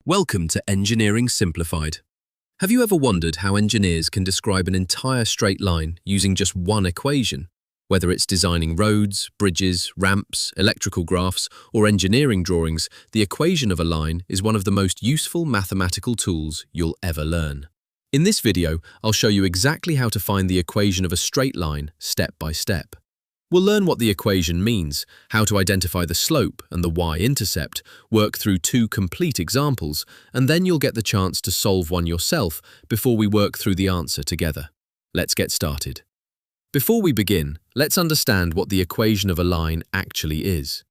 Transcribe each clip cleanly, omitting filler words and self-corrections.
Welcome to Engineering Simplified. Have you ever wondered how engineers can describe an entire straight line using just one equation? Whether it's designing roads, bridges, ramps, electrical graphs, or engineering drawings, the equation of a line is one of the most useful mathematical tools you'll ever learn. In this video, I'll show you exactly how to find the equation of a straight line step by step. We'll learn what the equation means, how to identify the slope and the y-intercept, work through two complete examples, and then you'll get the chance to solve one yourself before we work through the answer together. Let's get started. Before we begin, let's understand what the equation of a line actually is.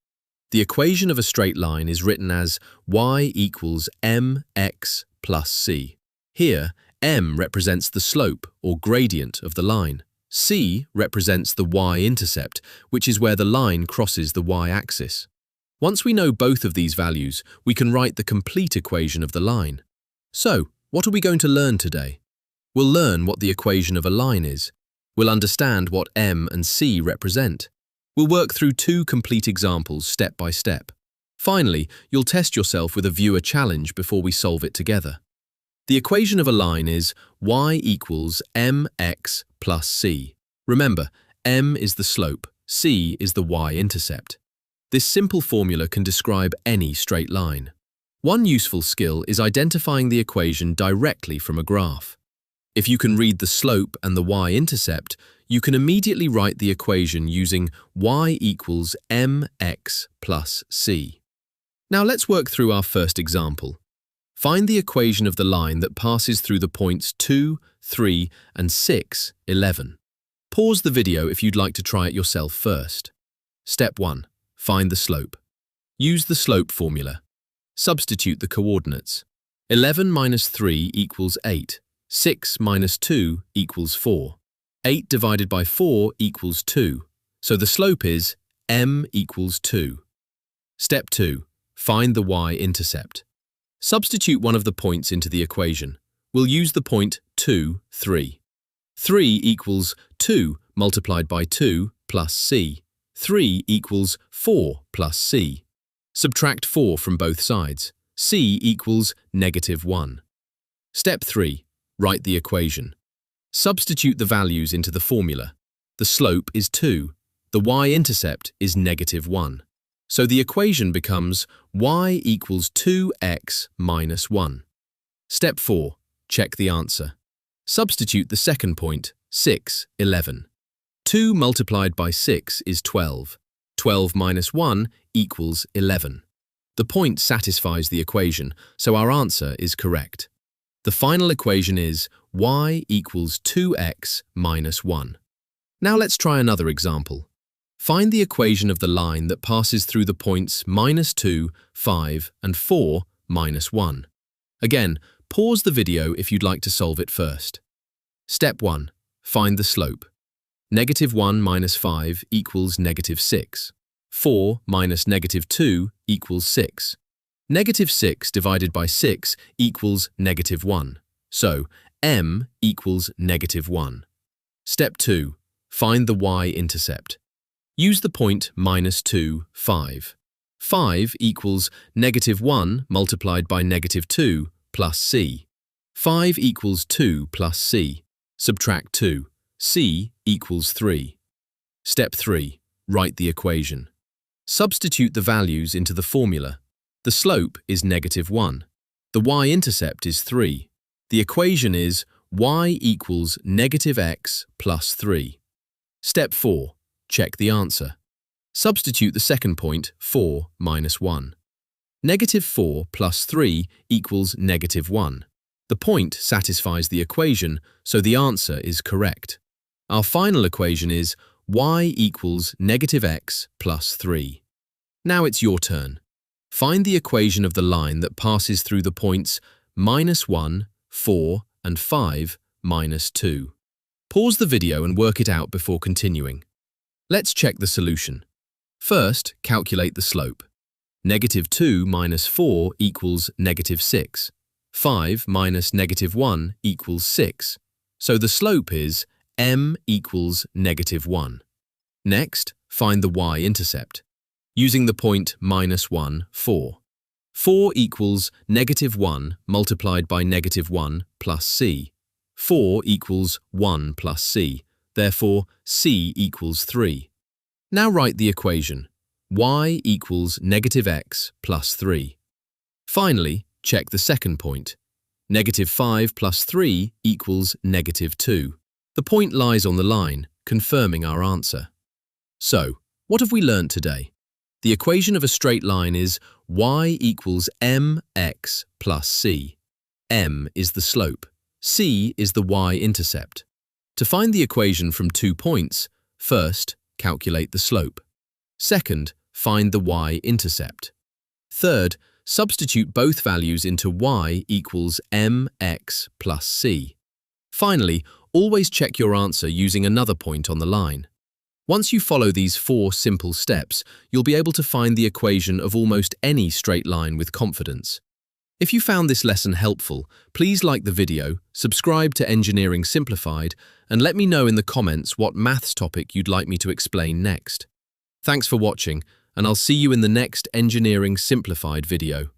The equation of a straight line is written as y equals mx plus c. Here, m represents the slope or gradient of the line. C represents the y-intercept, which is where the line crosses the y-axis. Once we know both of these values, we can write the complete equation of the line. So, what are we going to learn today? We'll learn what the equation of a line is. We'll understand what m and c represent. We'll work through two complete examples step by step. Finally, you'll test yourself with a viewer challenge before we solve it together. The equation of a line is y equals mx plus c. Remember, m is the slope, c is the y-intercept. This simple formula can describe any straight line. One useful skill is identifying the equation directly from a graph. If you can read the slope and the y-intercept, you can immediately write the equation using y equals mx plus c. Now let's work through our first example. Find the equation of the line that passes through the points 2, 3, and 6, 11. Pause the video if you'd like to try it yourself first. Step 1. Find the slope. Use the slope formula. Substitute the coordinates. 11 minus 3 equals 8. 6 minus 2 equals 4. 8 divided by 4 equals 2. So the slope is m equals 2. Step 2. Find the y-intercept. Substitute one of the points into the equation. We'll use the point 2, 3. 3 equals 2 multiplied by 2 plus c. 3 equals 4 plus c. Subtract 4 from both sides. c equals -1. Step 3. Write the equation. Substitute the values into the formula. The slope is 2. The y-intercept is -1. So the equation becomes y equals 2x minus 1. Step 4. Check the answer. Substitute the second point, 6, 11. 2 multiplied by 6 is 12. 12 minus 1 equals 11. The point satisfies the equation, so our answer is correct. The final equation is y equals 2x minus 1. Now let's try another example. Find the equation of the line that passes through the points -2, 5, and 4, -1. Again, pause the video if you'd like to solve it first. Step 1. Find the slope. -1 minus 5 equals -6. 4 minus -2 equals 6. -6 divided by 6 equals -1. So, m equals -1. Step 2. Find the y-intercept. Use the point -2, 5. 5 equals -1 multiplied by -2 plus c. 5 equals 2 plus c. Subtract 2. c equals 3. Step 3. Write the equation. Substitute the values into the formula. The slope is -1. The y-intercept is 3. The equation is y equals -x plus 3. Step 4. Check the answer. Substitute the second point, 4 minus 1. -4 plus 3 equals -1. The point satisfies the equation, so the answer is correct. Our final equation is y equals -x plus 3. Now it's your turn. Find the equation of the line that passes through the points -1, 4, and 5, -2. Pause the video and work it out before continuing. Let's check the solution. First, calculate the slope. -2 minus 4 equals -6. 5 minus -1 equals 6. So the slope is m equals -1. Next, find the y-intercept. Using the point -1, 4. 4 equals -1 multiplied by -1 plus c. 4 equals 1 plus c. Therefore, c equals 3. Now write the equation. Y equals -x plus 3. Finally, check the second point. -5 plus 3 equals -2. The point lies on the line, confirming our answer. So, what have we learnt today? The equation of a straight line is y equals mx plus c. M is the slope. C is the y-intercept. To find the equation from 2 points, first, calculate the slope. Second, find the y-intercept. Third, substitute both values into y equals mx plus c. Finally, always check your answer using another point on the line. Once you follow these 4 simple steps, you'll be able to find the equation of almost any straight line with confidence. If you found this lesson helpful, please like the video, subscribe to Engineering Simplified, and let me know in the comments what maths topic you'd like me to explain next. Thanks for watching, and I'll see you in the next Engineering Simplified video.